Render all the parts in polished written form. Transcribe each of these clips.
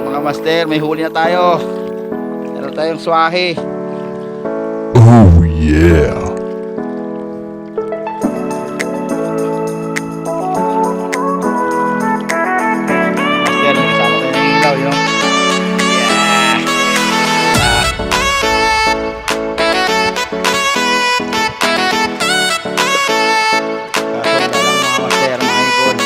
mga master, may huli na tayo. Meron tayong swahe. Oh yeah. Master, nagsama tayo ng ilaw, yun. Yeah. Mga master, mga ibon.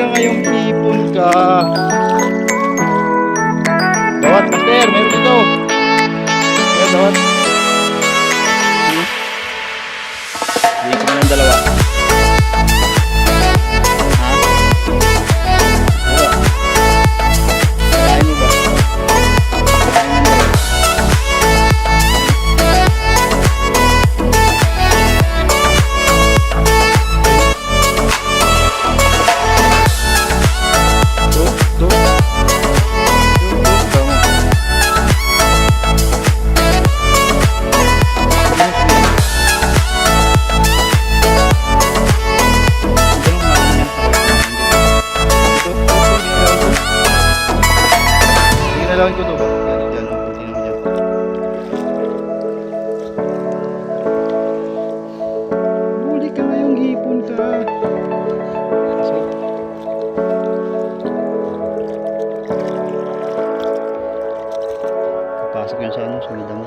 Ngayong ipon ka. Dawat, master, meron dito. Ayan, dawat. Hindi ko na ng dalawa. Ha? Dalawa. Kakain mo ba? Kakain mo ba? Dalawin ko to. Yan, kunti naman dyan. Huli ka ngayong hipon ka. Pasok yan sa ano, sa midang.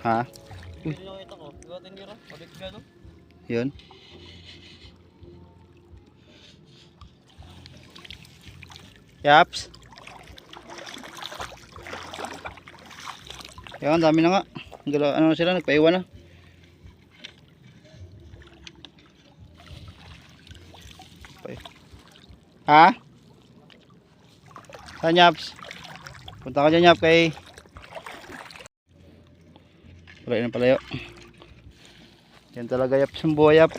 Ha? Uy. Yun. Yaps. Yan, dami na nga. Ano na sila, nagpaiwan na. Ha? Saan, Yaps? Punta ka dyan, Yap, kay wala na palayo. Yan talaga, Yaps, yung buhay, Yap.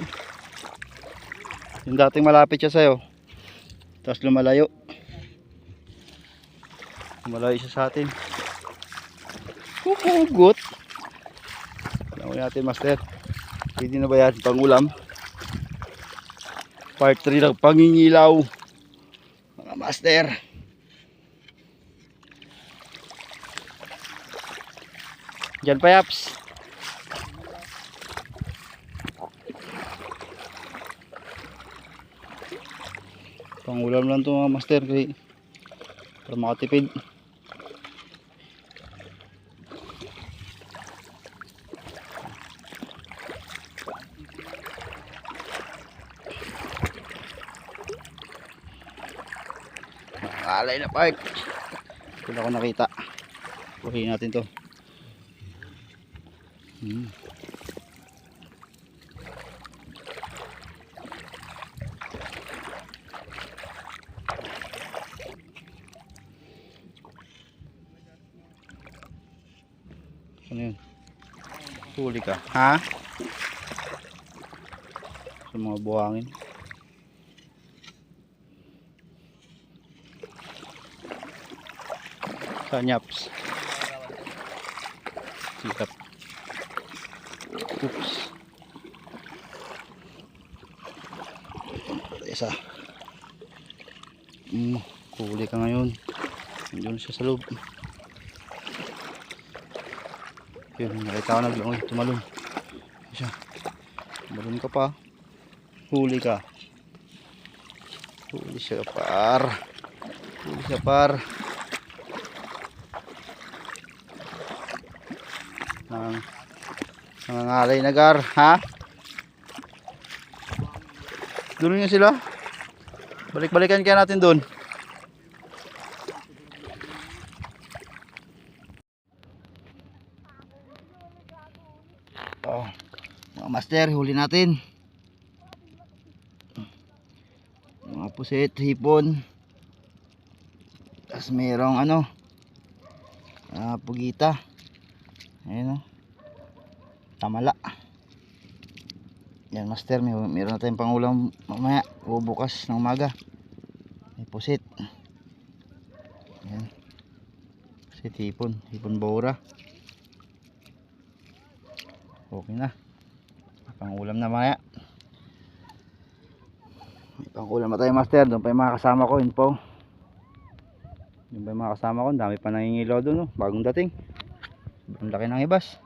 Yung dating malapit siya sa'yo, tapos lumalayo. Malayo siya sa atin. Hugot. Alam mo natin, master. Pwede na ba yan? Pangulam. Part 3 ng pangingilaw. Mga master. Diyan pa, Yaps. Pangulam lang ito, mga master. Para makatipid. alay na park. Wala ko nakita. Kuhin natin to. Ano yun? Huli ka. Ha? Sa mga buhangin. Kanyaps. Sikap. Oops. Isa. Huli ka ngayon. Nandiyon siya sa loob. Yun, nakita ko naglangoy. Tumalon. Siya. Tumalon ka pa. Huli ka. Huli siya par. Huli siya par. Nangangalay na gar. Ha? Doon nga sila. Balik-balikan kaya natin doon. Oh, mga master, huli natin. Mga pusit, hipon. Tapos mayroong ano, pugita. Ayan o. Tamala. Yan master, mayroon na tayong pangulam mamaya o bukas ng umaga. May pusit. Ayan. Pusit, hipon. Hipon bora. Okay na. May pangulam na mamaya. May pangulam na tayo master. Doon pa yung mga kasama ko. Yun po. Doon pa yung mga kasama ko. Dami pa nangingilaw doon. Oh. Bagong dating. Ang laki ng ibas.